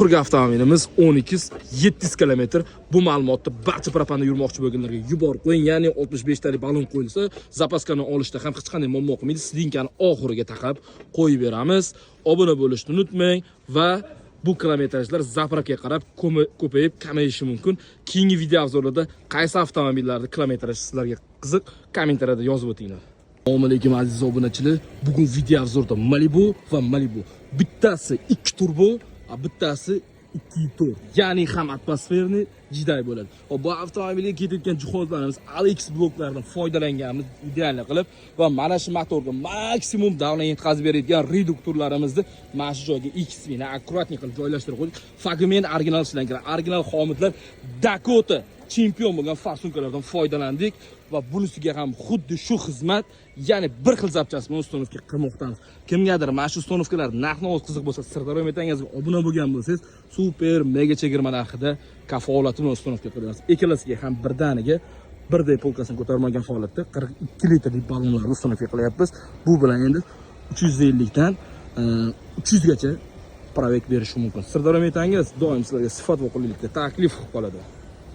Turga avtomobilimiz 12-700 km. Bu ma'lumotni barcha propanda yurmoqchi bo'lganlarga yuborib qo'ying. Ya'ni 65 talik balon qo'yilsa, zapaskani olishda ham hech qanday muammo qilmaydi. Slinkani oxiriga taqab qo'yib beramiz. Obuna bo'lishni unutmang va bu kilometrajlar zapravkaga qarab ko'payib kamayishi mumkin. Keyingi video obzorlarda qaysi avtomobillarda kilometraj sizlarga qiziq, kommentariyada yozib o'tinglar. Assalomu alaykum aziz obunachilar. Bugun video obzorda Malibu va Malibu. Bittasi 2 turbo, bittasi 2.4. Ya'ni ham atmosferni jiday bo'ladi. Bu avtomobilga ketayotgan jihozlarimiz Alex bloklardan foydalanganmiz ideal qilib va mana shu motorga maksimum davlat yetkazib beradigan reduktorlarimizni mana shu joyga X-ni akkuratni qilib joylashtirib qo'ydik. Fragment original ishlangan, original xomitlar Dakota chempion bo'lgan farsunkalardan foydalandik va bunisiga ham xuddi shu xizmat, ya'ni bir xil zapchasi bilan ustonovka qilmoqdamiz. Kimgadir mana shu ustonovkalar narx-navoz qiziq bo'lsa, Sirdaryo metangizga obuna bo'lgan bo'lsangiz, super mega chegirma narxida kafolati bilan ustonovka qilamiz. Ikkalasiga ham birdaniga birday polkasini ko'tarmagan holatda 42 litrlik ballonlarni ustonovka qilyapmiz. Bu bilan endi 350 dan 300 gacha provek berish mumkin. Sirdaryo metangiz doim sizlarga sifat va qulaylikda taklif qilib qoladi.